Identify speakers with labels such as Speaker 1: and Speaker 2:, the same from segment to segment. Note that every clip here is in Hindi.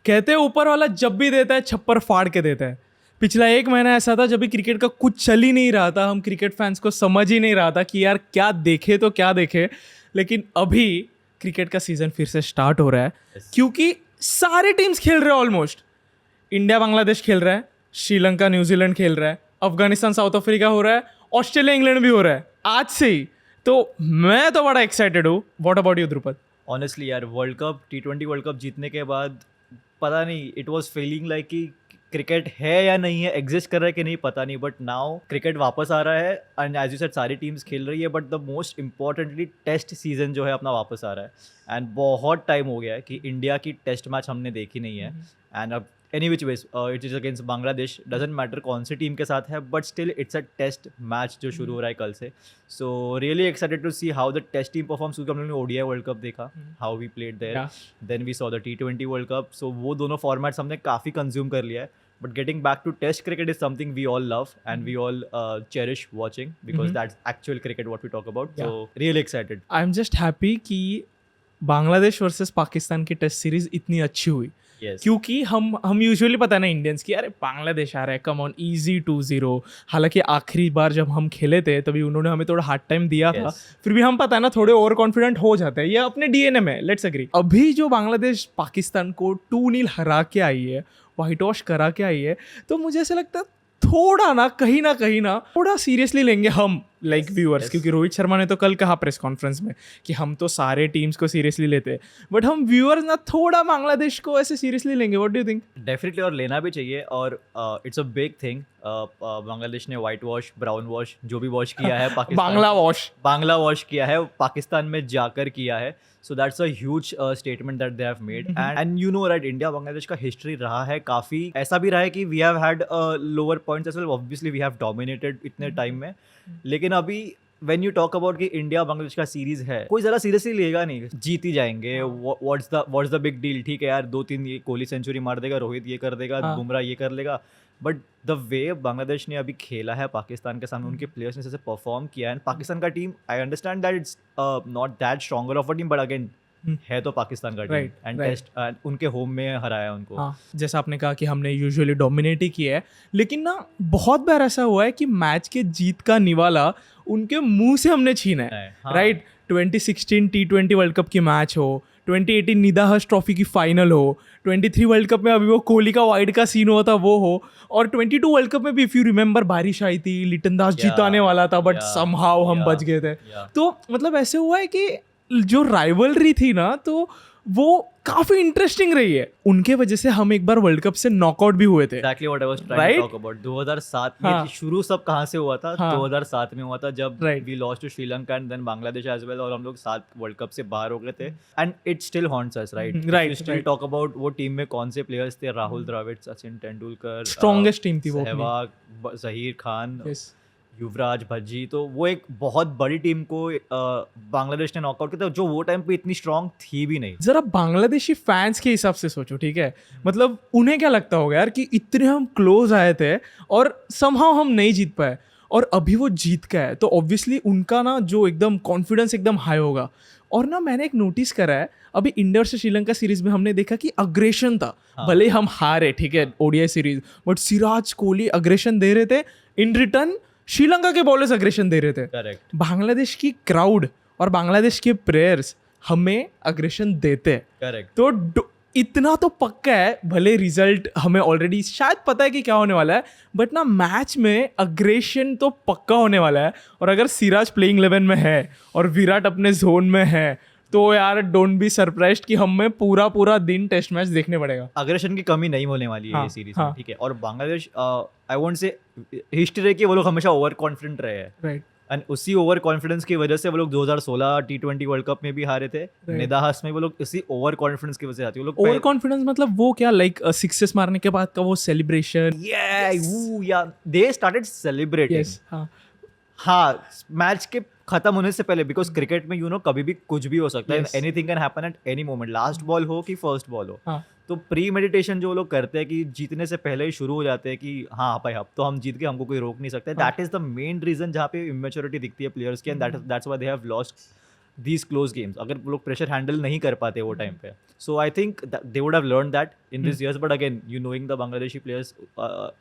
Speaker 1: कहते हैं ऊपर वाला जब भी देता है छप्पर फाड़ के देता है। पिछला 1 महीना ऐसा था जब भी क्रिकेट का कुछ चल ही नहीं रहा था, हम क्रिकेट फैंस को समझ ही नहीं रहा था कि यार क्या देखे तो क्या देखे। लेकिन अभी क्रिकेट का सीजन फिर से स्टार्ट हो रहा है क्योंकि सारे टीम्स खेल रहे हैं ऑलमोस्ट। इंडिया बांग्लादेश खेल रहा है, श्रीलंका न्यूजीलैंड खेल रहा है, अफगानिस्तान साउथ अफ्रीका हो रहा है, ऑस्ट्रेलिया इंग्लैंड भी हो रहा है आज से ही। तो मैं तो बड़ा एक्साइटेड हूँ। What about you Dhrupad?
Speaker 2: Honestly यार, world cup T20 world cup जीतने के बाद पता नहीं, इट वाज फीलिंग लाइक कि क्रिकेट है या नहीं है, एग्जिस्ट कर रहा है कि नहीं पता नहीं, बट नाउ क्रिकेट वापस आ रहा है एंड एज यू सेड सारी टीम्स खेल रही है, but the most importantly test season जो है अपना वापस आ रहा है। एंड बहुत टाइम हो गया है कि इंडिया की टेस्ट मैच हमने देखी नहीं है। एंड अब any which ways it is against Bangladesh, doesn't matter कौन सी टीम के साथ है, but still it's a test match जो शुरू हो रहा है कल से। So really excited to see how the test team performs, क्योंकि हम लोगों ने ODI वर्ल्ड कप देखा, how we played there, then we saw the T20 world cup. सो वो दोनों फॉर्मेट्स हमने काफ़ी कंज्यूम कर लिया है, but getting back to test cricket is something we all love and we all cherish watching because that's actual cricket what we talk about. So really excited.
Speaker 1: I am just happy कि बांग्लादेश वर्सेस पाकिस्तान की टेस्ट सीरीज इतनी अच्छी हुई।
Speaker 2: Yes.
Speaker 1: क्योंकि हम यूजुअली पता है ना इंडियंस की, अरे बांग्लादेश आ रहा है, कम ऑन इजी 2-0। हालांकि आखिरी बार जब हम खेले थे तभी उन्होंने हमें थोड़ा हार्ड टाइम दिया था, फिर भी हम पता है ना थोड़े ओवर कॉन्फिडेंट हो जाते हैं, ये अपने DNA में, लेट्स एग्री। अभी जो बांग्लादेश पाकिस्तान को 2-0 हरा के आई है, वाइट वॉश करा के आई है, तो मुझे ऐसा लगता है थोड़ा ना कहीं ना थोड़ा सीरियसली लेंगे हम लाइक व्यूअर्स। क्योंकि रोहित शर्मा ने तो कल कहा प्रेस कॉन्फ्रेंस में कि हम तो सारे टीम्स को सीरियसली लेते हैं, बट हम व्यूअर्स ना थोड़ा बांग्लादेश को ऐसे सीरियसली लेंगे। What do you think?
Speaker 2: Definitely, और लेना भी चाहिए, और it's a big thing. Bangladesh ने वाइट वॉश, ब्राउन वॉश, जो भी वॉश किया है पाकिस्तान, बांग्ला वॉश किया है, पाकिस्तान में जाकर किया है। So that's a huge statement that they have made. And you know right, India Bangladesh का हिस्ट्री रहा है काफ़ी ऐसा भी रहा है कि we have had lower points as well. Obviously we have dominated इतने टाइम में, लेकिन अभी when you talk about कि इंडिया बांग्लादेश का सीरीज है, कोई ज़रा सीरियसली लेगा नहीं, जीत ही जाएंगे। What's the big deal? ठीक है यार, 2-3 ये कोहली सेंचुरी मार देगा, रोहित ये कर देगा, बुमराह ये कर लेगा, बट द वे बांग्लादेश ने अभी खेला है पाकिस्तान के सामने, उनके प्लेयर्स ने जैसे परफॉर्म किया है, पाकिस्तान का team, I understand that it's not that stronger of a team, but again है तो पाकिस्तान का टीम, एंड टेस्ट उनके होम में हराया उनको।
Speaker 1: हाँ, जैसा आपने कहा कि हमने यूजुअली डोमिनेट ही किया है, लेकिन ना बहुत बार ऐसा हुआ है कि मैच के जीत का निवाला उनके मुंह से हमने छीना है। राइट, 2016 T20 वर्ल्ड कप की मैच हो, 2018 निदाहस ट्रॉफी की फाइनल हो, 23 वर्ल्ड कप में अभी वो कोहली का वाइड का सीन हुआ था वो हो, और 22 वर्ल्ड कप में भी इफ यू रिमेंबर बारिश आई थी, लिटन दास जिताने वाला था, बट समहाउ हम बच गए थे। तो मतलब ऐसे हुआ है कि जो राइवलरी थी ना, तो वो काफी इंटरेस्टिंग रही है। उनके वजह से हम एक बार वर्ल्ड कप से नॉकआउट भी हुए थे।
Speaker 2: Exactly what I was trying to talk about. 2007 में शुरू सब कहाँ से हुआ था? 2007 में हुआ था जब we lost to Sri Lanka and then Bangladesh as well, और हम लोग 7 वर्ल्ड कप से बाहर हो गए थे, and it still haunts us, right? We still talk about वो टीम में कौन से प्लेयर्स थे, राहुल द्रविड़, सचिन तेंदुलकर,
Speaker 1: स्ट्रॉन्गेस्ट टीम थी वो,
Speaker 2: सहवाग, जहीर खान, युवराज भज्जी, तो वो एक बहुत बड़ी टीम को बांग्लादेश ने नॉकआउट किया था, जो वो टाइम पे इतनी स्ट्रांग थी भी नहीं।
Speaker 1: जरा बांग्लादेशी फैंस के हिसाब से सोचो, ठीक है, मतलब उन्हें क्या लगता होगा यार कि इतने हम क्लोज आए थे और समहाउ हम नहीं जीत पाए, और अभी वो जीत गए है, तो ऑब्वियसली उनका ना जो एकदम कॉन्फिडेंस एकदम हाई होगा। और ना मैंने एक नोटिस करा है, अभी इंडिया और श्रीलंका सीरीज में हमने देखा कि अग्रेशन था। भले हम हारे, ठीक है, ODI series, but Siraj Kohli aggression दे रहे थे, इन रिटर्न श्रीलंका के बॉलर्स अग्रेशन दे रहे थे।
Speaker 2: करेक्ट।
Speaker 1: बांग्लादेश की क्राउड और बांग्लादेश के प्लेयर्स हमें अग्रेशन देते हैं।
Speaker 2: करेक्ट।
Speaker 1: तो इतना तो पक्का है, भले रिजल्ट हमें ऑलरेडी शायद पता है कि क्या होने वाला है, बट ना मैच में अग्रेशन तो पक्का होने वाला है। और अगर सिराज प्लेइंग 11 में है और विराट अपने जोन में है, तो यार डोंट बी सरप्राइज्ड कि हमें पूरा दिन टेस्ट मैच देखने पड़ेगा।
Speaker 2: अग्रेशन की कमी नहीं होने वाली है ये सीरीज में, ठीक है। और Bangladesh, I won't say history है कि वो लोग हमेशा ओवर कॉन्फिडेंट रहे हैं,
Speaker 1: राइट,
Speaker 2: एंड उसी ओवर कॉन्फिडेंस की वजह से वो लोग 2016 T20 वर्ल्ड कप में भी हारे थे, निदाहस में वो लोग इसी ओवर कॉन्फिडेंस की वजह से आते हैं। वो लोग
Speaker 1: ओवर कॉन्फिडेंस मतलब वो क्या, लाइक सिक्सेस मारने के बाद का वो सेलिब्रेशन,
Speaker 2: दे स्टार्टेड सेलिब्रेटिंग। हाँ, मैच के खत्म होने से पहले, बिकॉज क्रिकेट में कभी भी कुछ भी हो सकता है, anything can happen at any moment, last ball हो कि फर्स्ट बॉल हो। तो प्री मेडिटेशन जो लोग करते हैं कि जीतने से पहले ही शुरू हो जाते हैं कि हाँ भाई अब तो हम जीत गए, हमको कोई रोक नहीं सकता। That is the main reason जहाँ पे इमेच्योरिटी दिखती है प्लेयर्स की, and that's why they have lost these close games. अगर वो लोग प्रेशर हैंडल नहीं कर पाते वो टाइम पे, so I think that they would have learned that in these years. But again, you knowing the Bangladeshi players,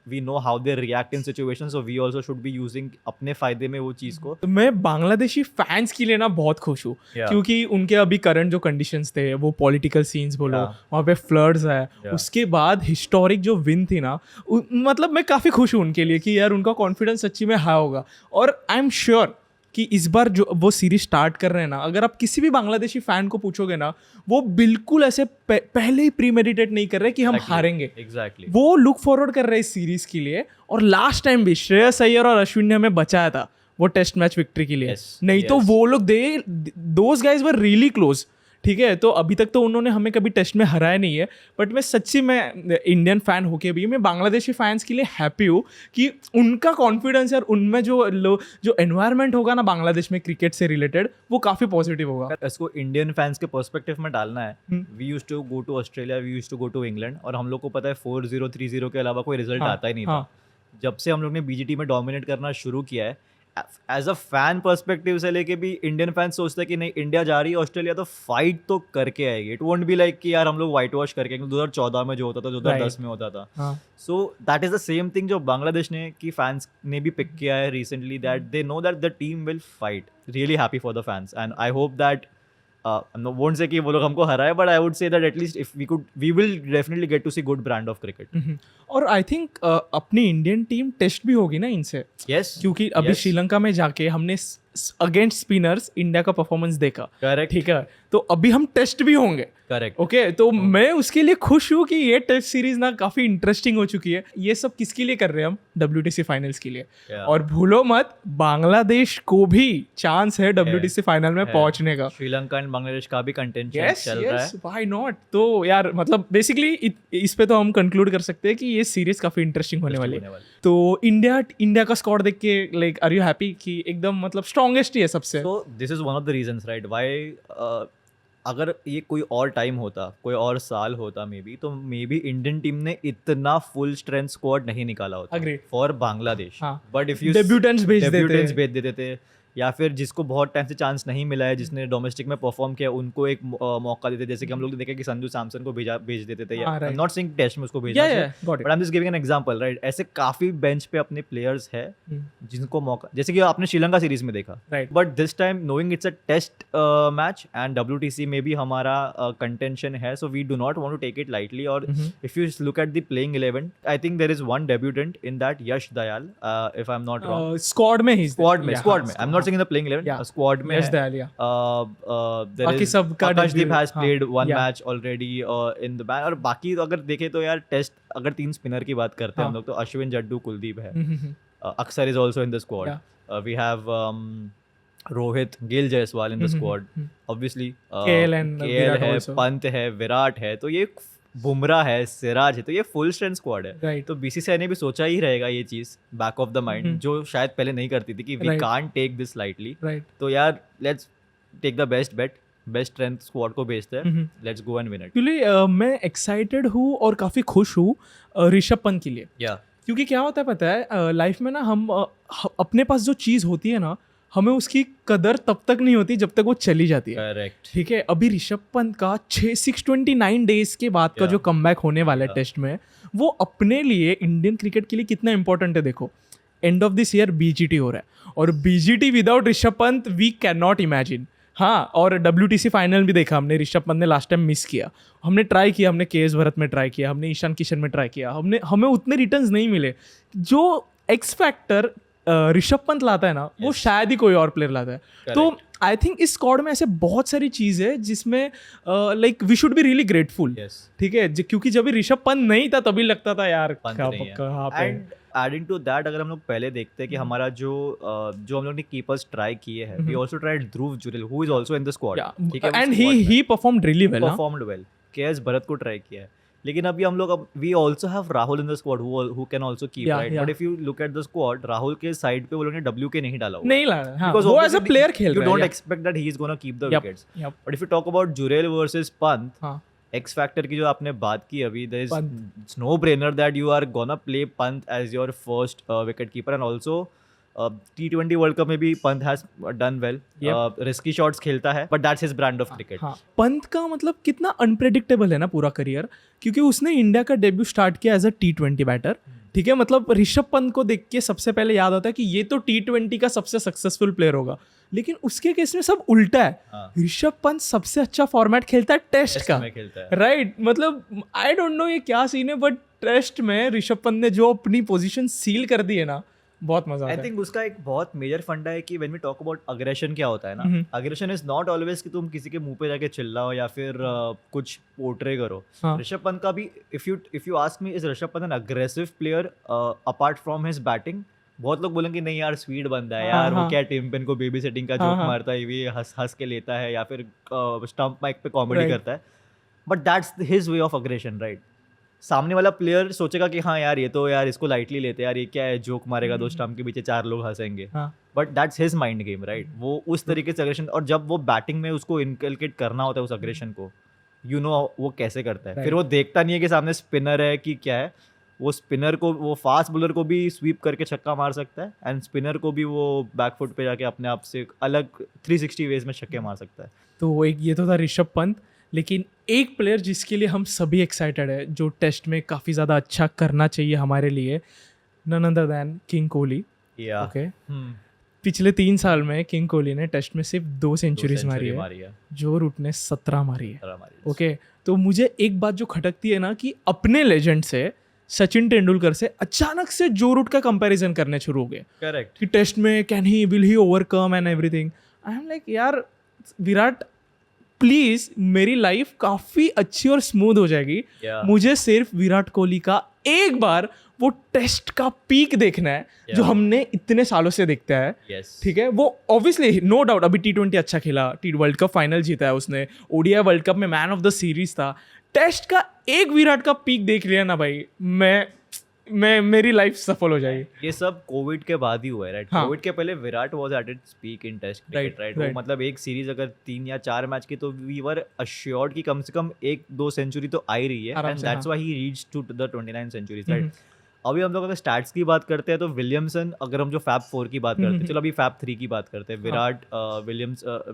Speaker 2: we know how they react in situations, so we also should be using अपने फायदे में वो चीज़ को.
Speaker 1: तो मैं बांग्लादेशी फैंस के लिए ना बहुत खुश हूँ
Speaker 2: Yeah.
Speaker 1: क्योंकि उनके अभी करंट जो कंडीशंस थे, वो पॉलिटिकल सीन्स बोलो,
Speaker 2: Yeah.
Speaker 1: वहाँ पे फ्लड्स है,
Speaker 2: Yeah.
Speaker 1: उसके बाद हिस्टोरिक जो विन थी ना, मतलब मैं काफ़ी खुश हूँ उनके लिए कि यार उनका कॉन्फिडेंस सच्ची में हाई होगा. और आई एम श्योर कि इस बार जो वो सीरीज स्टार्ट कर रहे हैं ना, अगर आप किसी भी बांग्लादेशी फैन को पूछोगे ना, वो बिल्कुल ऐसे पहले ही प्रीमेडिटेट नहीं कर रहे कि हम हारेंगे.
Speaker 2: Exactly.
Speaker 1: वो लुक फॉरवर्ड कर रहे हैं इस सीरीज के लिए. और लास्ट टाइम भी श्रेयस अय्यर और अश्विन ने हमें बचाया था वो टेस्ट मैच विक्ट्री के लिए.
Speaker 2: Yes,
Speaker 1: नहीं तो
Speaker 2: yes.
Speaker 1: वो लोग those guys were really close. ठीक है, तो अभी तक तो उन्होंने हमें कभी टेस्ट में हराया नहीं है. बट मैं सच्ची में इंडियन फैन होके भी मैं बांग्लादेशी फैंस के लिए हैप्पी हूँ कि उनका कॉन्फिडेंस और उनमें जो एनवायरनमेंट होगा ना बांग्लादेश में क्रिकेट से रिलेटेड, वो काफ़ी पॉजिटिव होगा.
Speaker 2: अगर इसको इंडियन फैंस के पर्सपेक्टिव में डालना है, we used to go to Australia, we used to go to England, और हम लोग को पता है 4-0 3-0 के अलावा कोई रिजल्ट आता ही नहीं था. जब से हम लोग ने बीजीटी में डोमिनेट करना शुरू किया है, एज अ फैन पर्सपेक्टिव से लेके भी इंडियन फैन सोचते हैं कि नहीं, इंडिया जा रही है ऑस्ट्रेलिया तो फाइट तो करके आएगी. इट वोंट बी लाइक कि यार हम लोग वाइट वॉश करके, 2014 में जो होता था, 2010 में होता था. So that is the same thing जो बांग्लादेश ने की फैंस ने भी पिक किया है recently, that they know that the team will fight. Really happy for the fans and I hope that won't say कि वो लोग हमको हराए, but I would say that at least if we will definitely get to see good brand of cricket.
Speaker 1: और आई थिंक अपनी इंडियन टीम टेस्ट भी होगी ना इनसे.
Speaker 2: Yes.
Speaker 1: क्योंकि अभी श्रीलंका में जाके हमने अगेंस्ट स्पिनर्स इंडिया का परफॉर्मेंस देखा.
Speaker 2: Correct.
Speaker 1: ठीक है, तो अभी हम टेस्ट भी होंगे.
Speaker 2: करेक्ट.
Speaker 1: ओके, तो मैं उसके लिए खुश हूँ कि ये टेस्ट सीरीज ना काफी इंटरेस्टिंग हो चुकी है. ये सब किसके लिए कर रहे हैं हम? WTC फाइनल्स के लिए.
Speaker 2: Yeah.
Speaker 1: और भूलो मत, बांग्लादेश को भी चांस है WTC फाइनल में पहुंचने का.
Speaker 2: श्रीलंका एंड बांग्लादेश का भी कंटेंशन
Speaker 1: यस
Speaker 2: चल रहा है.
Speaker 1: Yes, why not. तो यार मतलब बेसिकली इस पे तो हम कंक्लूड कर सकते हैं कि ये सीरीज काफी इंटरेस्टिंग होने वाली है. तो इंडिया का स्क्वाड देख के लाइक आर यू हैप्पी कि एकदम मतलब स्ट्रॉन्गेस्ट ही है सबसे?
Speaker 2: So this is one of the reasons, right? Why अगर ये कोई और टाइम होता, कोई और साल होता मे बी, तो मे बी इंडियन टीम ने इतना फुल स्ट्रेंथ स्क्वाड नहीं निकाला होता for Bangladesh. But if you
Speaker 1: debutantes भेज
Speaker 2: देते थे, या फिर जिसको बहुत टाइम से चांस नहीं मिला है, जिसने डोमेस्टिक में परफॉर्म किया, उनको एक मौका देते. जैसे कि हम लोग देखे कि संजू सैमसन को भेज देते थे. I am not saying test में उसको भेजना चाहिए, but I am just giving an example, right? ऐसे काफी बेंच पे अपने प्लेयर्स है जिनको मौका, जैसे कि आपने श्रीलंका सीरीज में देखा. But this time knowing it's a test match and WTC में भी हमारा कंटेंशन है, so we do not want to take it lightly. और if you look at the playing 11, I think there is one debutant in that, Yash Dayal, if I am not wrong.
Speaker 1: Squad में
Speaker 2: I am not saying in the playing 11, squad में
Speaker 1: यश दयाल.
Speaker 2: बाकी सब का Akashdeep has played one match already in the back. और बाकी अगर देखें तो यार टेस्ट, अगर 3 स्पिनर की बात करते हैं हम लोग, तो अश्विन, जड्डू, कुलदीप है. अक्षर is also in the squad. We have Rohit, Gayle Jaiswal in the squad. Obviously KL है, पंत है, विराट है, तो ये बुमराह है, सिराज है, तो ये फुल स्ट्रेंथ स्क्वाड है. तो BCCI ने भी सोचा ही रहेगा ये चीज बैक ऑफ द माइंड, जो शायद पहले नहीं करती थी, कि we can't take this lightly. तो यार let's take the best bet, best strength squad को भेजते हैं, let's go and win it.
Speaker 1: Actually मैं एक्साइटेड हूँ और काफी खुश हूँ ऋषभ पंत के लिए. क्योंकि क्या होता है पता है, लाइफ में ना हम अपने पास जो चीज़ होती है ना, हमें उसकी कदर तब तक नहीं होती जब तक वो चली जाती है.
Speaker 2: करेक्ट.
Speaker 1: ठीक है, अभी ऋषभ पंत का 629 डेज के बाद का जो कमबैक होने वाला है टेस्ट में, वो अपने लिए, इंडियन क्रिकेट के लिए कितना इंपॉर्टेंट है. देखो, end of this year BGT हो रहा है, और BGT without Rishabh Pant we can not imagine. हाँ, और WTC फाइनल भी देखा हमने, ऋषभ पंत ने लास्ट टाइम मिस किया. हमने ट्राई किया, हमने KS भरत में ट्राई किया, हमने ईशान किशन में ट्राई किया, हमें उतने रिटर्न्स नहीं मिले. जो एक्स फैक्टर ऋषभ पंत लाता है ना, वो शायद ही कोई और प्लेयर लाता है. तो आई थिंक इस स्क्वाड में ऐसे बहुत सारी चीज़ है जिसमें like we should be really grateful. ठीक है, क्योंकि जब ऋषभ पंत नहीं था तभी लगता था यार कहाँ पे.
Speaker 2: एडिंग टू दैट, अगर हम लोग पहले देखते हैं कि हमारा जो हम लोग ने कीपर्स ट्राई किए हैं, we also tried Dhruv Jurel, who is also in the squad.
Speaker 1: And he performed really well.
Speaker 2: KS Bharat को ट्राई किया है. लेकिन अभी हम लोग, we also have Rahul in the squad who can also keep, right? But if you look at the squad, Rahul के साइड पे वो लोग ने WK नहीं डाला हुआ,
Speaker 1: नहीं लाया. हाँ, वो एज अ प्लेयर खेल रहा है.
Speaker 2: You don't expect that he is gonna keep the wickets. But if you talk about Jurel versus Pant, X factor की जो आपने बात की अभी, there is no brainer that you are gonna play Pant as your first wicket keeper. And also T20 world cup में भी Pant has done well, risky shots खेलता है, but that's his brand of cricket.
Speaker 1: हाँ, पंत का मतलब कितना अनप्रेडिक्टेबल है ना पूरा करियर, क्योंकि उसने इंडिया का डेब्यू स्टार्ट किया एज अ T20 बैटर. ठीक है, मतलब ऋषभ पंत को देख के सबसे पहले याद आता है कि ये तो T20 का सबसे सक्सेसफुल प्लेयर होगा, लेकिन उसके केस में सब उल्टा है. ऋषभ पंत सबसे अच्छा फॉर्मेट खेलता है टेस्ट का, राइट. मतलब आई डोंट नो ये क्या सीन है, बट टेस्ट में ऋषभ पंत ने जो अपनी पोजीशन सील कर दी है ना, बहुत मजा आता है.
Speaker 2: आई थिंक उसका एक बहुत मेजर फंडा है कि when we talk about aggression, क्या होता है ना, अग्रेशन इज नॉट ऑलवेज कि तुम किसी के मुंह पे जाके चिल्लाओ या फिर कुछ पोर्ट्रे करो. ऋषभ पंत का भी, if you ask me, is Rishabh Pant an aggressive player apart from his batting? बहुत लोग बोलेंगे नहीं यार स्वीट बंदा है यार, वो क्या टीम पेन को बेबी सेटिंग का जोक मारता है, ये हंस के लेता है या फिर स्टंप माइक पे कॉमेडी करता है, but that's his way of aggression, right. सामने वाला प्लेयर सोचेगा कि हाँ यार ये तो यार इसको लाइटली लेते हैं यार, ये क्या है, जोक मारेगा, दो स्टंप के पीछे 4 लोग हंसेंगे, but that's his mind game, right. वो उस तरीके से अग्रेशन, और जब वो बैटिंग में उसको इनकलकेट करना होता है उस अग्रेशन को, यू नो वो कैसे करता है. फिर वो देखता नहीं है कि सामने स्पिनर है कि क्या है, वो स्पिनर को, वो फास्ट बॉलर को भी स्वीप करके छक्का मार सकता है, एंड स्पिनर को भी वो बैकफुट पे जाके अपने आप से अलग 360 वेज में छक्के मार सकता है.
Speaker 1: तो एक ये तो था ऋषभ पंत, लेकिन एक प्लेयर जिसके लिए हम सभी एक्साइटेड है, जो टेस्ट में काफ़ी ज़्यादा अच्छा करना चाहिए हमारे लिए, none other than king Kohli. Okay, पिछले 3 साल में किंग कोहली ने टेस्ट में सिर्फ 2 सेंचुरीज मारी है, जो रूट ने 17 मारी है. ओके, तो मुझे एक बात जो खटकती है ना, कि अपने लेजेंड से, सचिन तेंदुलकर से अचानक से जो रूट का कंपैरिजन करने शुरू हो गए.
Speaker 2: करेक्ट.
Speaker 1: कि टेस्ट में will he overcome and everything. I am like यार विराट, प्लीज मेरी लाइफ काफी अच्छी और स्मूथ हो जाएगी. मुझे सिर्फ विराट कोहली का एक बार वो टेस्ट का पीक देखना है, जो हमने इतने सालों से देखता है. ठीक है, वो ऑब्वियसली नो डाउट अभी T20 अच्छा खेला, वर्ल्ड कप फाइनल जीता है उसने, ODI वर्ल्ड कप में मैन ऑफ द सीरीज था. टेस्ट का एक विराट का पीक देख लिया ना भाई, मैं मेरी लाइफ सफल हो जाएगी.
Speaker 2: ये सब कोविड के बाद ही हुआ है, राइट. कोविड के पहले Virat was at its peak in test cricket, right. वो मतलब एक सीरीज अगर 3 या 4 मैच की, तो वी वर अश्योर्ड कि कम से कम 1-2 सेंचुरी तो आ ही रही है, and that's why he reached to the 29 centuries, right. अभी हम लोग अगर स्टैट्स की बात करते हैं तो विलियमसन, अगर हम जो फैब 4 की बात करते हैं, चलो अभी फैब 3 की बात करते हैं, Virat,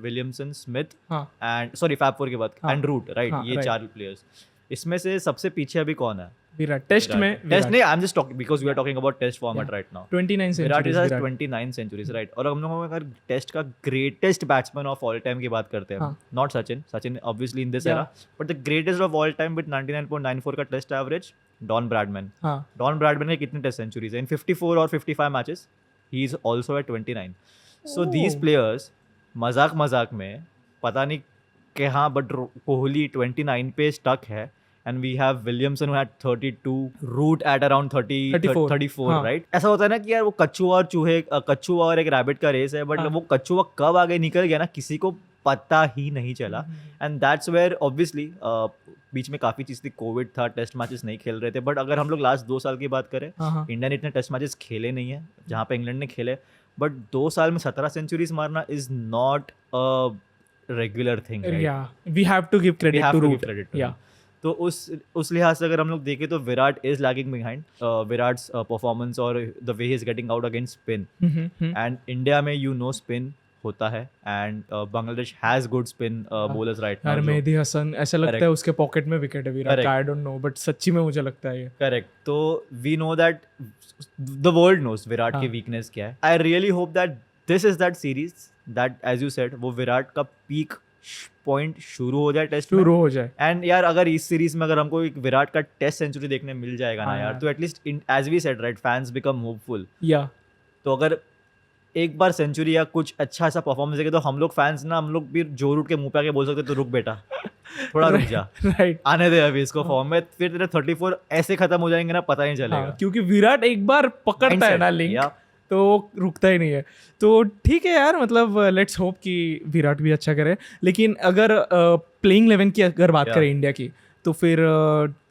Speaker 2: Williamson, Smith and fab 4 की बात, एंड रूट, राइट. ये 4 प्लेयर्स. इसमें से सबसे पीछे अभी कौन है?
Speaker 1: विराट. टेस्ट नहीं,
Speaker 2: I am just talking because we are talking about test format right now.
Speaker 1: 29 centuries.
Speaker 2: Virat has 29 centuries, right. और हम लोग अगर टेस्ट का greatest batsman of all time की बात करते हैं, not Sachin obviously in this era, but the greatest of all time with 99.94 का test average, Don Bradman. Don Bradman के कितने टेस्ट सेंचुरीज हैं? इन 54 और 55 matches, he is also at 29. So these players मजाक में पता नहीं कि हाँ, बट कोहली 29 पे स्टक है, and we have Williamson who had 32, Root at around 34, right. ऐसा होता है ना कि यार वो कछुआ और एक रैबिट का रेस है, बट वो कछुआ कब आगे निकल गया ना, किसी को पता ही नहीं चला. एंड दैट्स वेयर ऑब्वियसली बीच में काफ़ी चीज़ थी, कोविड था, टेस्ट मैचेस नहीं खेल रहे थे, बट अगर हम लोग लास्ट 2 साल की बात करें, इंडिया ने इतने टेस्ट मैचेस खेले नहीं है जहाँ पे इंग्लैंड ने खेले, बट 2 साल में 17 सेंचुरीज मारना is not a regular thing.
Speaker 1: We have to give credit to Root.
Speaker 2: तो उस लिहाज से अगर हम लोग देखें तो Virat is lagging behind. Virat's performance और the way he is getting out against spin, and India में स्पिन होता है, and Bangladesh has good spin bowlers right now.
Speaker 1: Mehdi Hasan ऐसा लगता है उसके पॉकेट में विकेट है विराट का, आई डोंट नो, बट सच्ची में मुझे लगता है ये
Speaker 2: करेक्ट. तो we know that the world knows Virat की वीकनेस क्या है. I really hope that this is that series that as you said वो विराट का पीक पॉइंट शुरू हो जाए, टेस्ट
Speaker 1: शुरू हो जाए.
Speaker 2: एंड यार अगर इस सीरीज में अगर हमको एक विराट का टेस्ट सेंचुरी देखने मिल जाएगा ना यार, तो at least as we said right, fans become hopeful. तो अगर एक बार सेंचुरी या कुछ अच्छा सा परफॉर्मेंस देखे, तो हम लोग फैंस ना, हम लोग भी जो रूट के मुंह पे आके बोल सकते तो रुक बेटा, थोड़ा रुक जा, राइट, आने दे अभी इसको फॉर्म में, फिर तेरे 34 ऐसे खत्म हो जाएंगे ना, पता ही नहीं चलेगा.
Speaker 1: क्योंकि विराट एक बार पकड़ता है ना लिंक, तो रुकता ही नहीं है. तो ठीक है यार, मतलब लेट्स होप कि विराट भी अच्छा करे. लेकिन अगर प्लेइंग 11 की अगर बात करें इंडिया की, तो फिर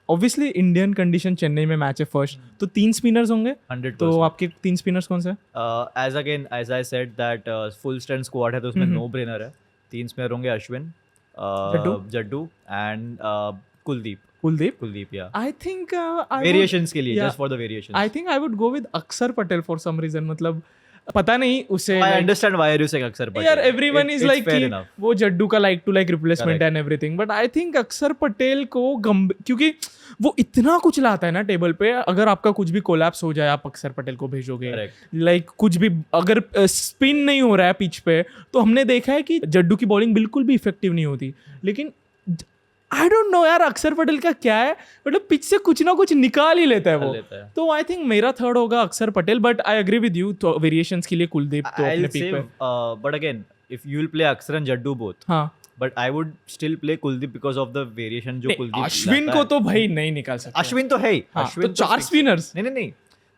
Speaker 1: ऑब्वियसली इंडियन कंडीशन, चेन्नई में मैच है फर्स्ट, तो 3 स्पिनर्स होंगे. 100%. तो आपके 3 स्पिनर्स कौन से?
Speaker 2: As I said that full strength squad है, तो उसमें नो ब्रेनर है. 3 स्पिनर होंगे, Ashwin, Jaddu and Kuldeep. Yeah.
Speaker 1: I think
Speaker 2: variations के लिए, just for the variations.
Speaker 1: I think I would go with अक्षर पटेल for some reason. मतलब पता नहीं उसे
Speaker 2: I understand why are you saying Axar Patel.
Speaker 1: यार everyone is
Speaker 2: It's
Speaker 1: like
Speaker 2: fair
Speaker 1: कि
Speaker 2: enough.
Speaker 1: वो जड्डू का like to like replacement
Speaker 2: Correct.
Speaker 1: And everything, but I think Axar Patel को क्योंकि वो इतना कुछ लाता है ना टेबल पे, अगर आपका कुछ भी कोलैप्स हो जाए आप अक्षर पटेल को भेजोगे,
Speaker 2: Correct.
Speaker 1: लाइक कुछ भी अगर स्पिन नहीं हो रहा है पिच पे, तो हमने देखा है कि जड्डू की बॉलिंग बिल्कुल भी इफेक्टिव नहीं होती, लेकिन आई डोंट नो यार अक्षर पटेल का क्या है, मतलब पिच से कुछ ना कुछ निकाल ही लेता है वो, तो आई थिंक मेरा थर्ड होगा Axar Patel, but I agree with you, तो वेरिएशंस के लिए कुलदीप तो अपने
Speaker 2: I'll
Speaker 1: पिक
Speaker 2: say,
Speaker 1: पे,
Speaker 2: but again, if you'll play Akshar and Jaddu both,
Speaker 1: हाँ
Speaker 2: but I would still play Kuldeep because of the variation जो कुलदीप
Speaker 1: अश्विन
Speaker 2: लाता
Speaker 1: को
Speaker 2: है.
Speaker 1: तो भाई नहीं निकाल सकते,
Speaker 2: अश्विन तो है ही.
Speaker 1: हाँ,
Speaker 2: अश्विन
Speaker 1: तो चार स्पिनर्स,
Speaker 2: नहीं.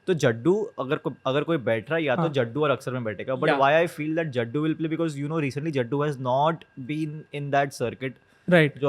Speaker 2: तो जड्डू अगर कोई बैठ रहा है या तो जड्डू और अक्षर में बैठेगा, but
Speaker 1: Yeah.
Speaker 2: Why I feel that Jaddu will play because you know recently Jaddu has not been in that circuit
Speaker 1: right,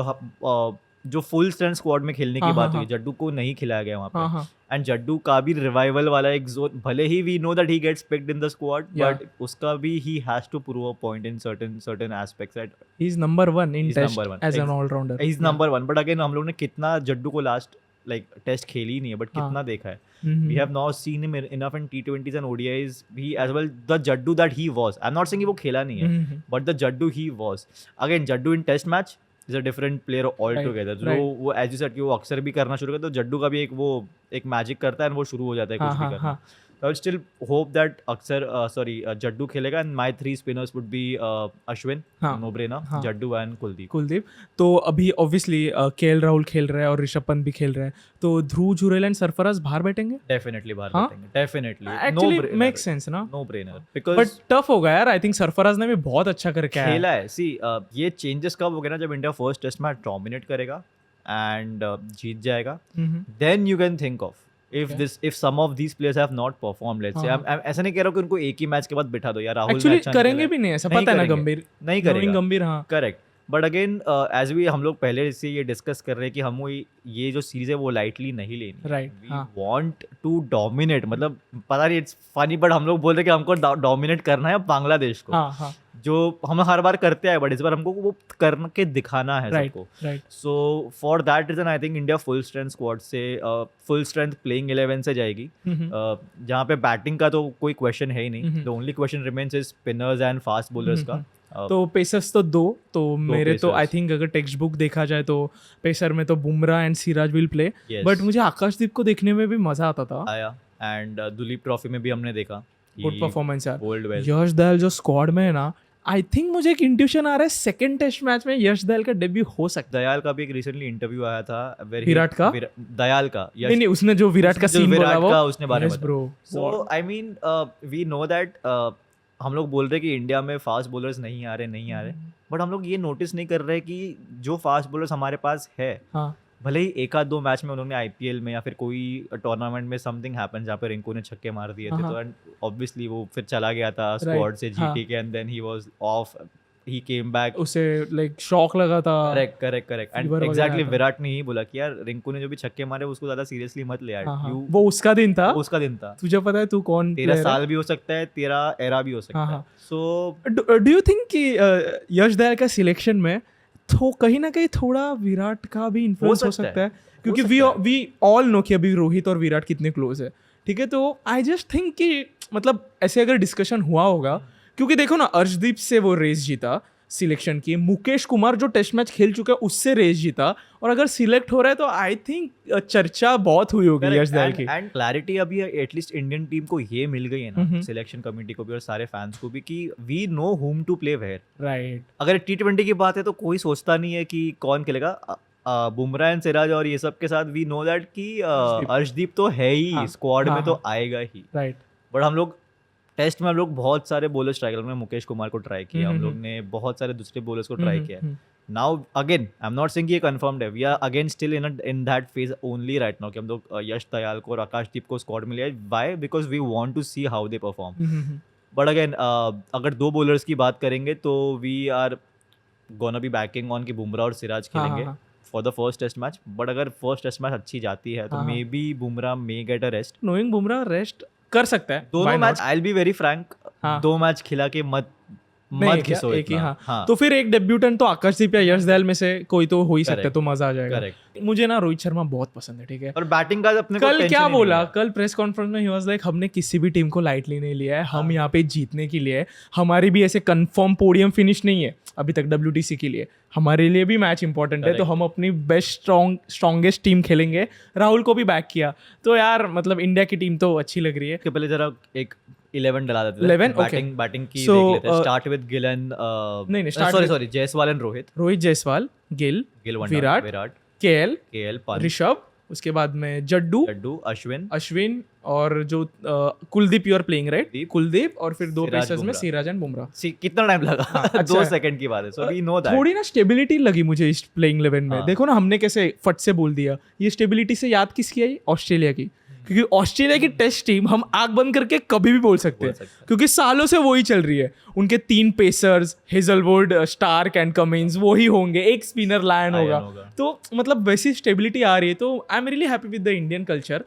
Speaker 2: जो फुल स्ट्रेंथ स्क्वाड में खेलने की
Speaker 1: हाँ,
Speaker 2: बात
Speaker 1: हाँ,
Speaker 2: हुई, जड्डू को नहीं खिलाया गया वहाँ
Speaker 1: हाँ
Speaker 2: पे.
Speaker 1: हाँ
Speaker 2: एंड जड्डू का भी रिवाइवल वाला एक जोन, भले ही we know that he gets picked in the squad,
Speaker 1: Yeah.
Speaker 2: But उसका भी he has to prove a point in certain aspects that
Speaker 1: he is number 1 in
Speaker 2: He's
Speaker 1: test
Speaker 2: number one.
Speaker 1: As an allrounder,
Speaker 2: he is number 1. But again हम लोग ने कितना जड्डू को लास्ट लाइक टेस्ट खेली ही नहीं है, बट
Speaker 1: हाँ.
Speaker 2: कितना देखा है.
Speaker 1: Mm-hmm.
Speaker 2: We have now seen him enough in T20s and ODIs. He as well the Jaddu that he was. I'm not saying कि वो खेला नहीं है,
Speaker 1: Mm-hmm.
Speaker 2: but the Jaddu he was. Again, Jaddu in Test match is a different player altogether. जो वो as you said कि वो अक्सर भी करना शुरू करता है, तो जड्डू का भी एक मैजिक करता है और वो शुरू हो जाता है कुछ भी करना. So I would still hope that Jaddu खेलेगा, and my 3 spinners would be Ashwin,
Speaker 1: हाँ.
Speaker 2: no brainer,
Speaker 1: हाँ.
Speaker 2: Jaddu and Kuldeep.
Speaker 1: कुलदीप. तो अभी ऑब्वियसली केएल राहुल खेल रहा है और ऋषभ पंत भी खेल रहा है, तो ध्रुव जुरेल एंड सरफराज बाहर बैठेंगे,
Speaker 2: Definitely बाहर
Speaker 1: हाँ?
Speaker 2: बैठेंगे. Definitely.
Speaker 1: एक्चुअली मेक सेंस ना,
Speaker 2: No brainer.
Speaker 1: But
Speaker 2: Because
Speaker 1: tough होगा यार, आई थिंक सरफराज ने भी बहुत अच्छा करके आया
Speaker 2: खेला है. सी ये चेंजेस कब हो गए ना, जब India first test match dominate करेगा एंड जीत जाएगा, then you can think of if some of these players have not performed, let's say. I'm ऐसा नहीं कह रहा हूँ कि उनको एक ही मैच के बाद बिठा दो यार, राहुल
Speaker 1: एक्चुअली
Speaker 2: अच्छा
Speaker 1: करेंगे भी नहीं, ऐसा पता है ना, गंभीर
Speaker 2: नहीं करेगा,
Speaker 1: गंभीर, हाँ
Speaker 2: correct. But again as we हम लोग पहले से ये डिस्कस कर रहे हैं कि हम ये जो सीरीज है वो लाइटली नहीं लेनी.
Speaker 1: Right,
Speaker 2: we want to dominate, मतलब पता नहीं इट्स फनी, बट हम लोग बोल रहे हैं कि हमको डोमिनेट करना है बांग्लादेश को,
Speaker 1: हाँ हाँ
Speaker 2: जो हम हर बार करते हैं, बट इस बार हमको वो करके दिखाना है सबको.
Speaker 1: Right.
Speaker 2: So for that reason I think India full strength squad से, फुल स्ट्रेंथ प्लेइंग 11 से जाएगी, जहाँ पे बैटिंग का तो कोई क्वेश्चन है ही नहीं. The only question remains is spinners and fast bowlers का.
Speaker 1: तो पेसर्स तो दो मेरे तो
Speaker 2: pacers.
Speaker 1: आई थिंक अगर टेक्स्ट बुक देखा जाए तो पेसर में तो Bumrah and Siraj will play,
Speaker 2: Yes.
Speaker 1: But मुझे आकाशदीप को देखने में भी मजा आता था,
Speaker 2: आया. एंड दुलीप ट्रॉफी में भी हमने देखा
Speaker 1: गुड परफॉर्मेंस यार.
Speaker 2: Bowled well.
Speaker 1: यश दयाल जो स्क्वाड में है ना, आई थिंक मुझे एक इंट्यूशन आ रहा है सेकंड टेस्ट मैच में यश दयाल का डेब्यू हो सकता
Speaker 2: दयाल का भी एक रिसेंटली इंटरव्यू आया था,
Speaker 1: विराट का?
Speaker 2: दयाल का,
Speaker 1: है. नहीं उसने जो विराट का सीन बोला वो,
Speaker 2: उसने बारे में
Speaker 1: bro.
Speaker 2: So I mean we know that हम लोग बोल रहे हैं कि इंडिया में फास्ट बॉलर्स नहीं आ रहे, बट हम लोग ये नोटिस नहीं कर रहे कि जो फास्ट बॉलर्स हमारे पास है,
Speaker 1: हाँ
Speaker 2: भले ही एक आध दो मैच में उन्होंने आईपीएल में या फिर कोई टूर्नामेंट में समथिंग हैपन जहाँ पे रिंकू ने छक्के मार दिए थे, तो एंड ऑब्वियसली वो फिर चला गया था स्क्वाड से जीटी के, and then he was off, he came back.
Speaker 1: उसे लाइक शॉक लगा था.
Speaker 2: करेक्ट. एंड एग्जैक्टली विराट ने ही बोला कि यार रिंकू ने जो भी छक्के मारे उसको ज्यादा सीरियसली मत ले यार.
Speaker 1: वो उसका दिन था.
Speaker 2: तुझे
Speaker 1: पता है तू कौन,
Speaker 2: तेरा साल भी हो सकता है, तेरा एरा भी हो सकता है. सो
Speaker 1: डू यू थिंक कि यश दयाल का सिलेक्शन में तो कहीं ना कहीं थोड़ा विराट का भी इन्फ्लुएंस हो सकता है, क्योंकि वी ऑल नो कि अभी रोहित और विराट कितने क्लोज है, ठीक है. तो आई जस्ट थिंक कि मतलब ऐसे अगर डिस्कशन हुआ होगा, क्योंकि देखो ना अर्शदीप से वो रेस जीता सिलेक्शन की, मुकेश कुमार जो टेस्ट मैच खेल चुका है उससे रेस जीता, और अगर सिलेक्ट हो रहा है तो आई थिंक चर्चा बहुत हुई होगी यश दयाल की.
Speaker 2: एंड क्लैरिटी अभी एटलीस्ट इंडियन टीम को ये मिल गई है ना, सिलेक्शन कमेटी को भी और सारे फैंस को भी, कि we know whom to play where.
Speaker 1: Right.
Speaker 2: अगर T20 की बात है तो कोई सोचता नहीं है कि कौन खेलेगा. बुमराह एंड सिराज और ये सब के साथ वी नो दैट कि अर्शदीप तो है ही स्क्वाड में, तो आएगा ही.
Speaker 1: राइट.
Speaker 2: बट हम लोग टेस्ट में हम लोग बहुत सारे बॉलर्स ट्राई किया, हमने मुकेश कुमार को ट्राई किया, हम लोग ने बहुत सारे दूसरे बॉलर्स को ट्राई किया. Now again I am not saying ये कंफर्म्ड है, we are again still in that phase only right now कि हम लोग यश दयाल को और आकाशदीप को स्क्वाड में लिया. Why? Because we want to see how they perform. But again अगर दो बॉलर्स की बात करेंगे तो we are gonna be backing on कि बुमराह और सिराज खेलेंगे for the first test match. But अगर फर्स्ट टेस्ट मैच अच्छी जाती है तो may be Bumrah may get a rest.
Speaker 1: Knowing Bumrah rest कर सकता है
Speaker 2: दोनों match. I will be very frank, 2 match खिला के मत मत घिसो
Speaker 1: एक ही,
Speaker 2: इतना।
Speaker 1: हाँ। तो फिर एक डेब्यूटेंट तो आकाशदीप या यश दयाल में से कोई तो हो ही सकता है,
Speaker 2: Correct.
Speaker 1: तो मजा आ जाएगा।
Speaker 2: Correct.
Speaker 1: मुझे ना रोहित शर्मा बहुत पसंद है, ठीक है।
Speaker 2: और बैटिंग का अपने को
Speaker 1: कल
Speaker 2: tension
Speaker 1: क्या
Speaker 2: ही नहीं
Speaker 1: बोला,
Speaker 2: है।
Speaker 1: कल प्रेस कॉन्फ्रेंस में ही वाज लाइक हमने किसी भी टीम को लाइटली नहीं लिया है, हम यहाँ पे जीतने के लिए, हमारी भी ऐसे कंफर्म पोडियम फिनिश नहीं है अभी तक WTC के लिए, हमारे लिए भी मैच इंपॉर्टेंट है, तो हम अपनी बेस्ट स्ट्रॉन्गेस्ट टीम खेलेंगे। राहुल को भी बैक किया, तो यार मतलब इंडिया की टीम तो अच्छी लग रही है।
Speaker 2: के पहले जरा एक 11 डला देते हैं।
Speaker 1: 11?
Speaker 2: बैटिंग की
Speaker 1: So,
Speaker 2: देख लेते हैं। स्टार्ट विद गिल एंड
Speaker 1: नहीं, start with-
Speaker 2: sorry Jaiswal and Rohit
Speaker 1: Jaiswal, Gill,
Speaker 2: Gill
Speaker 1: Virat, KL,
Speaker 2: Pant,
Speaker 1: Rishabh, उसके बाद में जड्डू,
Speaker 2: लड्डू,
Speaker 1: अश्विन और जो Kuldeep, you are playing right, Kuldeep, और फिर दो
Speaker 2: सिराज,
Speaker 1: पेसर्स में
Speaker 2: बुमराह।
Speaker 1: सिराज एंड बुमराह।
Speaker 2: कितना टाइम लगा?
Speaker 1: अच्छा
Speaker 2: 2
Speaker 1: है।
Speaker 2: सेकंड की बात है, सो वी नो दैट।
Speaker 1: थोड़ी ना स्टेबिलिटी लगी मुझे इस प्लेइंग 11 में।
Speaker 2: हाँ।
Speaker 1: देखो ना हमने कैसे फट से बोल दिया, ये स्टेबिलिटी से याद किसकी आई? ऑस्ट्रेलिया की, क्योंकि ऑस्ट्रेलिया की टेस्ट टीम हम आंख बंद करके कभी भी बोल सकते हैं, क्योंकि सालों से वही चल रही है। उनके 3 pacers, Hazlewood, Starc and Cummins वही होंगे, एक स्पिनर लायन होगा, तो मतलब वैसी स्टेबिलिटी आ रही है। तो I am really happy with the Indian culture.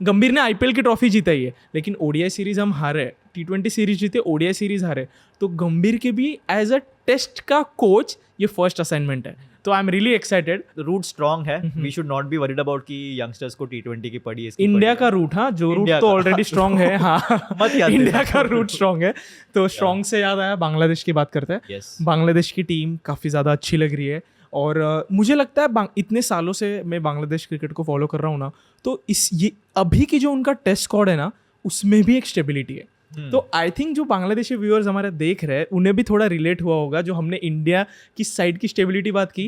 Speaker 1: गंभीर ने IPL की ट्रॉफी जीताई है, लेकिन ODI सीरीज हम हारे, T20 सीरीज जीते, ODI सीरीज हारे, तो गंभीर के भी एज अ टेस्ट का कोच ये फर्स्ट असाइनमेंट है, तो I am really excited.
Speaker 2: Root strong है, we should not be worried about कि यंगस्टर्स को T20 की पड़ी है, इसकी
Speaker 1: इंडिया
Speaker 2: पड़ी
Speaker 1: का
Speaker 2: है।
Speaker 1: रूट, हाँ, जो रूट
Speaker 2: इंडिया
Speaker 1: तो
Speaker 2: का।
Speaker 1: ऑलरेडी स्ट्रांग है, हाँ
Speaker 2: मत याद
Speaker 1: इंडिया
Speaker 2: दिला।
Speaker 1: का रूट स्ट्रांग है। तो स्ट्रांग से याद आया, बांग्लादेश की बात करते हैं।
Speaker 2: Yes.
Speaker 1: बांग्लादेश की टीम काफ़ी ज़्यादा अच्छी लग रही है, और मुझे लगता है इतने सालों से मैं बांग्लादेश क्रिकेट को फॉलो कर रहा हूँ ना, तो ये अभी की जो उनका टेस्ट स्क्वाड है ना, उसमें भी एक स्टेबिलिटी है। तो आई थिंक जो बांग्लादेशी व्यूअर्स हमारे देख रहे हैं उन्हें भी थोड़ा रिलेट हुआ होगा, जो हमने इंडिया की साइड की स्टेबिलिटी बात की,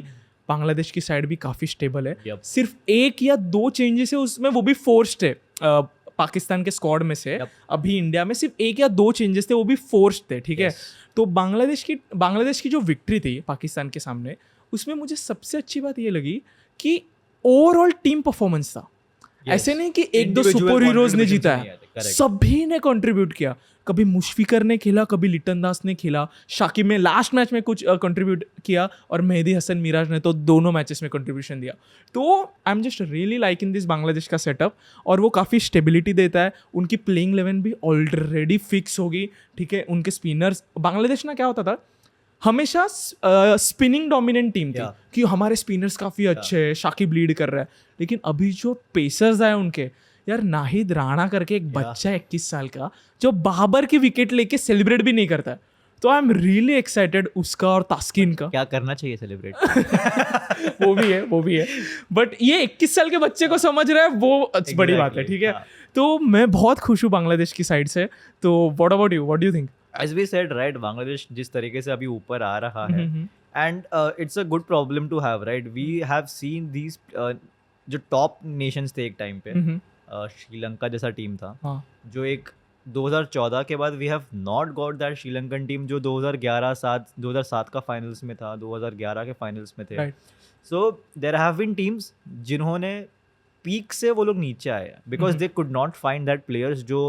Speaker 1: बांग्लादेश की साइड भी काफ़ी स्टेबल है।
Speaker 2: Yep.
Speaker 1: सिर्फ 1 या 2 चेंजेस है उसमें, वो भी फोर्स्ड है पाकिस्तान के स्क्वाड में से।
Speaker 2: Yep.
Speaker 1: अभी इंडिया में सिर्फ 1 या 2 चेंजेस थे, वो भी फोर्स्ड थे, ठीक है।
Speaker 2: Yes.
Speaker 1: तो बांग्लादेश की जो विक्ट्री थी पाकिस्तान के सामने, उसमें मुझे सबसे अच्छी बात ये लगी कि ओवरऑल टीम परफॉर्मेंस था। ऐसे नहीं कि 1-2
Speaker 2: Individual
Speaker 1: सुपर हीरोज ने
Speaker 2: contributions
Speaker 1: जीता
Speaker 2: नहीं
Speaker 1: है,
Speaker 2: आते, correct.
Speaker 1: सभी ने कंट्रीब्यूट किया। कभी मुशफिकर ने खेला, कभी लिटन दास ने खेला, शाकिब ने लास्ट मैच में कुछ कंट्रीब्यूट किया, और मेहदी हसन मिराज ने तो दोनों मैचेस में कंट्रीब्यूशन दिया। तो I am just really like in this Bangladesh का सेटअप, और वो काफ़ी स्टेबिलिटी देता है। उनकी प्लेइंग 11 भी ऑलरेडी फिक्स होगी, ठीक है। उनके स्पिनर्स, बांग्लादेश ना क्या होता था, हमेशा स्पिनिंग डोमिनेंट टीम थी,
Speaker 2: Yeah.
Speaker 1: कि हमारे स्पिनर्स काफ़ी अच्छे हैं, शाकिब लीड कर रहा है। लेकिन अभी जो पेसर्स आए उनके, यार नाहिद राणा करके एक बच्चा 21 साल का, जो बाबर की विकेट लेके सेलिब्रेट भी नहीं करता है, तो आई एम रियली एक्साइटेड उसका और तास्किन का।
Speaker 2: क्या करना चाहिए सेलिब्रेट?
Speaker 1: वो भी है बट ये 21 साल के बच्चे को समझ रहा है, वो बड़ी बात है, ठीक है।
Speaker 2: हाँ.
Speaker 1: तो मैं बहुत खुश हूँ बांग्लादेश की साइड से। तो what about you, what do you think?
Speaker 2: As we said, right, Bangladesh जिस तरीके से अभी ऊपर आ रहा है, and it's a good problem to have, right? We have seen these जो टॉप नेशंस थे एक टाइम पे, श्रीलंका जैसा टीम था,
Speaker 1: हाँ,
Speaker 2: जो एक 2014 के बाद we have not got that Sri Lankan team जो 2007 का फाइनल्स में था, 2011 के फाइनल्स में थे।
Speaker 1: Right.
Speaker 2: So there have been teams जिन्होंने पीक से वो लोग नीचे आए, because they could not find that players जो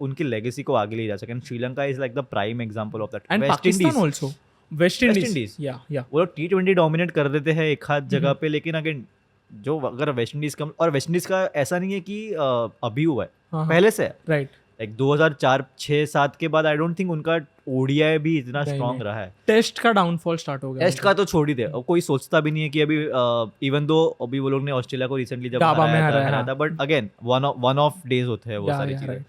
Speaker 2: उनकी लेगेसी को आगे ले जा सकें। Sri Lanka is like the prime example of that.
Speaker 1: And Pakistan also, West Indies, या
Speaker 2: वो लोग T20 डोमिनेट कर देते हैं एक हाथ जगह पे, लेकिन अगेन जो अगर वेस्ट इंडीज का, और वेस्ट इंडीज का ऐसा नहीं है कि अभी हुआ है, पहले से है,
Speaker 1: राइट।
Speaker 2: लाइक 2004, 6, 7 के बाद आई डोंट थिंक उनका ODI भी इतना
Speaker 1: नहीं,
Speaker 2: स्ट्रांग
Speaker 1: नहीं।
Speaker 2: रहा है।
Speaker 1: टेस्ट का डाउनफॉल स्टार्ट हो गया,
Speaker 2: टेस्ट का तो छोड़ ही दे, अब कोई सोचता भी नहीं है कि अभी इवन दो अभी वो लोग ने ऑस्ट्रेलिया को रिसेंटली जब
Speaker 1: डाबा में
Speaker 2: हराया था, but again one of days होते हैं वो सारी चीजें।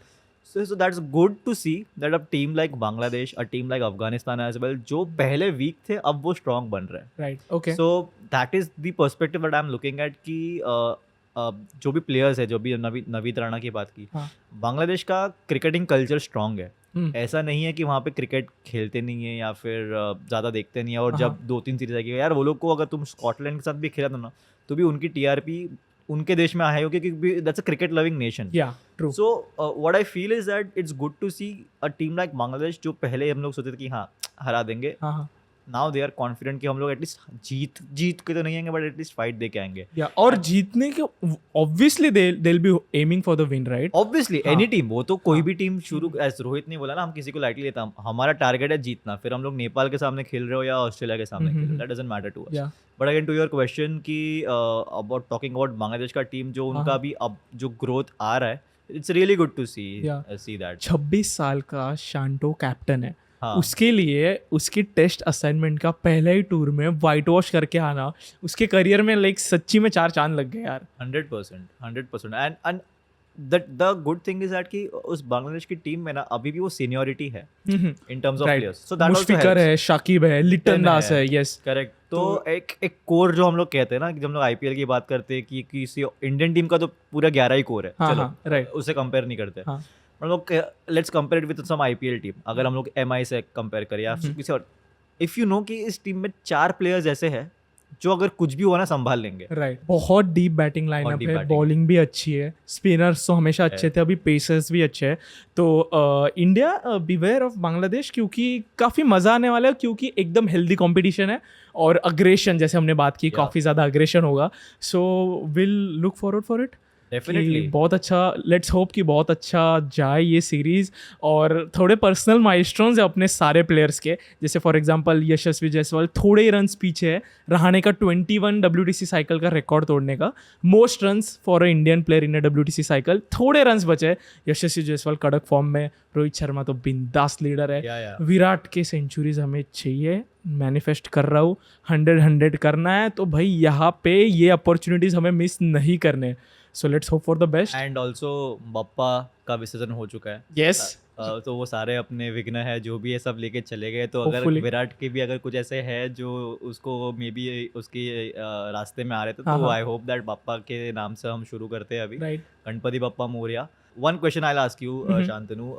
Speaker 2: So that's good to see that a team like Bangladesh, a team like Afghanistan as well, जो पहले वीक थे अब वो स्ट्रॉन्ग बन रहे हैं।
Speaker 1: Right, okay.
Speaker 2: So that is the perspective that I'm looking at कि जो भी प्लेयर्स है, जो भी नवीद राणा की बात की,
Speaker 1: हाँ।
Speaker 2: बांग्लादेश का क्रिकेटिंग कल्चर स्ट्रॉन्ग है।
Speaker 1: ऐसा
Speaker 2: नहीं है कि वहाँ पे क्रिकेट खेलते नहीं है या फिर ज़्यादा देखते नहीं है, और जब 2-3 सीरीज आएगी यार वो लोग को, अगर तुम स्कॉटलैंड के साथ भी खेला था ना, तो भी उनकी TRP उनके देश में आए हो, क्योंकि that's a cricket loving nation.
Speaker 1: Yeah true.
Speaker 2: So what I feel is that it's good to see a team like Bangladesh, जो पहले हम लोग सोचते थे कि हाँ हरा देंगे, नाउ दे आर कॉन्फिडेंट कि हम लोग एटलीस्ट जीत के तो नहीं आएंगे, बट एटलीस्ट फाइट दे के आएंगे।
Speaker 1: या और जीतने के obviously they will be aiming for the win, right?
Speaker 2: Obviously any team, वो तो कोई भी टीम शुरू, एज रोहित ने बोला ना, हम किसी को लाइटली लेता, हमारा टारगेट है जीतना, फिर हम लोग नेपाल के सामने खेल रहे हो या ऑस्ट्रेलिया के सामने खेल रहे हो, that doesn't matter to us. But again to your question कि अबाउट टॉकिंग अबाउट बांग्लादेश का टीम, जो उनका भी अब जो ग्रोथ आ रहा है, it's really good to see that.
Speaker 1: 26 साल का शांटो कैप्टन है,
Speaker 2: हाँ।
Speaker 1: उसके लिए उसकी टेस्ट असाइनमेंट का पहले ही टूर में वाइट वॉश करके आना उसके करियर में लाइक सच्ची में 4 चांद लग गए यार.
Speaker 2: 100%. And the good thing is that कि उस बांग्लादेश की टीम में ना अभी भी वो सीनियरिटी है in terms of players. So that also
Speaker 1: Mushfiqur है, शाकिब है, लिटन दास है. Yes,
Speaker 2: correct. तो एक कोर जो हम लोग कहते हैं ना कि जब हम लोग आईपीएल की बात करते हैं कि किसी इंडियन टीम का तो पूरा 11 ही कोर है. चलो
Speaker 1: राइट,
Speaker 2: उससे कंपेयर नहीं करते.
Speaker 1: हाँ.
Speaker 2: हम लोग let's compare it with some IPL team. अगर हम लोग एमआई से कंपेयर करें या किसी और, इफ यू नो कि इस टीम में 4 प्लेयर्स ऐसे हैं जो अगर कुछ भी हुआ ना संभाल लेंगे.
Speaker 1: राइट. बहुत डीप बैटिंग लाइनअप है, बॉलिंग भी अच्छी है, स्पिनर्स तो हमेशा अच्छे थे, अभी पेसर्स भी अच्छे हैं. तो इंडिया बिवेयर ऑफ बांग्लादेश, क्योंकि काफ़ी मज़ा आने वाला है, क्योंकि एकदम हेल्दी कंपटीशन है और अग्रेशन जैसे हमने बात की काफ़ी ज़्यादा अग्रेशन होगा. So will look forward for it.
Speaker 2: Definitely
Speaker 1: बहुत अच्छा, लेट्स होप कि बहुत अच्छा जाए ये सीरीज़. और थोड़े पर्सनल माइलस्टोन्स है अपने सारे प्लेयर्स के, जैसे फॉर एग्जांपल यशस्वी जायसवाल थोड़े ही रन्स पीछे है रहाणे का 21 WTC साइकिल का रिकॉर्ड तोड़ने का. Most runs for a Indian player in a WTC cycle. थोड़े रन्स बचे. यशस्वी जायसवाल कड़क फॉर्म में, रोहित शर्मा तो बिंदास लीडर है. विराट के सेंचुरीज हमें चाहिए, मैनिफेस्ट कर रहा हूँ. 100 करना है तो भाई यहाँ पे ये अपॉर्चुनिटीज़ हमें मिस नहीं करने. So let's hope for the best.
Speaker 2: And also Bappa का विसर्जन हो चुका है.
Speaker 1: यस.
Speaker 2: तो वो सारे अपने विघ्न है जो भी है सब लेके चले गए. तो अगर विराट के भी अगर कुछ ऐसे है जो उसको मे बी उसके रास्ते में आ रहे थे, तो आई होप दैट बप्पा के नाम से हम शुरू करते हैं अभी. Ganpati Bappa Morya. One question I will ask you Shantanu,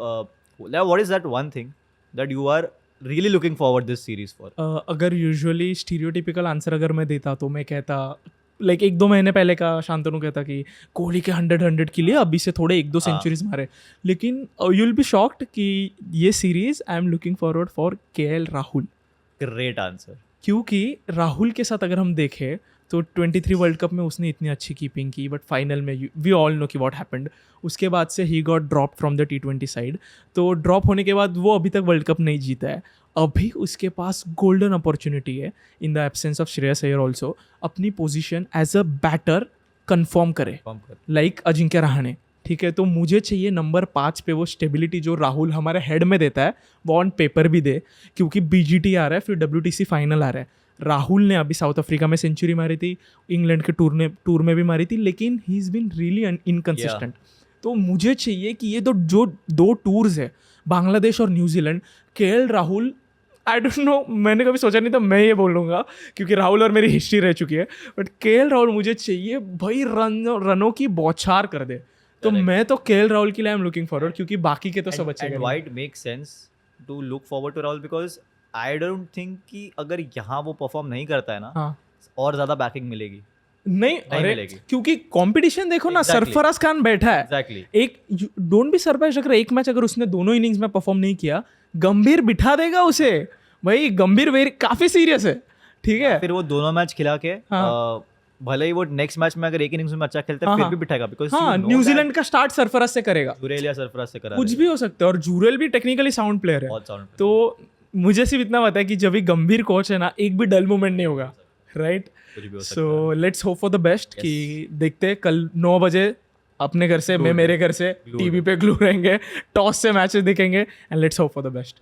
Speaker 2: what is that one thing that you are really looking forward this series for?
Speaker 1: अगर यूजुअली स्टीरियोटिपिकल आंसर अगर मैं देता तो मैं कहता लाइक 1-2 महीने पहले का शांतनु कहता कि कोहली के 100 के लिए अभी से थोड़े 1-2 सेंचुरीज मारे. लेकिन यू विल बी शॉक्ड कि ये series I am looking forward for KL Rahul.
Speaker 2: Great answer.
Speaker 1: क्योंकि राहुल के साथ अगर हम देखें तो 23 वर्ल्ड कप में उसने इतनी अच्छी कीपिंग की, बट फाइनल में वी ऑल नो कि व्हाट हैपेंड. उसके बाद से he got drop from the T20 side. तो ड्रॉप होने के बाद वो अभी तक वर्ल्ड कप नहीं जीता है. अभी उसके पास गोल्डन अपॉर्चुनिटी है in the absence of Shreyas Iyer also, अपनी position as a batter confirm करे लाइक अजिंक्य रहाणे. ठीक है, तो मुझे चाहिए नंबर 5 पे वो स्टेबिलिटी जो राहुल हमारे हेड में देता है वो ऑन पेपर भी दे. क्योंकि BGT आ रहा है, फिर WTC फाइनल आ रहा है. राहुल ने अभी साउथ अफ्रीका में सेंचुरी मारी थी, इंग्लैंड के टूर में भी मारी थी, लेकिन he is been really inconsistent. तो मुझे चाहिए कि ये जो 2 टूर्स है बांग्लादेश और New Zealand, KL Rahul, I don't know, मैंने कभी सोचा नहीं था मैं ये बोलूँगा क्योंकि राहुल और मेरी हिस्ट्री रह चुकी है, बट KL राहुल मुझे चाहिए भाई, रनों की बौछार कर दे. तो मैं तो KL राहुल के लिए आई एम लुकिंग फॉरवर्ड, क्योंकि बाकी के तो सब अच्छे हैं.
Speaker 2: Why it makes sense to look forward to Rahul? Because I don't think कि अगर यहाँ वो परफॉर्म नहीं करता है ना, और ज़्यादा बैकिंग मिलेगी नहीं. अरे क्योंकि कंपटीशन देखो ना, सरफराज खान बैठा है. एक डोंट बी सरप्राइज्ड अगर एक मैच अगर उसने दोनों इनिंग्स में परफॉर्म नहीं किया, गंभीर बिठा देगा उसे. भाई गंभीर वेरी काफी सीरियस है. ठीक है, फिर वो दोनों मैच खिला के भले ही वो नेक्स्ट मैच में अगर एक इनिंग्स में अच्छा खेलता है फिर भी बिठाएगा. बिकॉज
Speaker 1: न्यूजीलैंड का स्टार्ट सरफराज से करेगा,
Speaker 2: जुरेल या सरफराज से करा,
Speaker 1: कुछ भी हो सकता है. और जुरेल भी टेक्निकली साउंड प्लेयर है. तो मुझे सिर्फ इतना पता है कि जब भी गंभीर कोच है ना, एक भी डल मोमेंट नहीं होगा. Right. So let's hope for the best. कि देखते हैं कल 9 बजे अपने घर से, मैं मेरे घर से टीवी पे ग्लू रहेंगे, टॉस से मैचेस दिखेंगे, and let's hope for the best.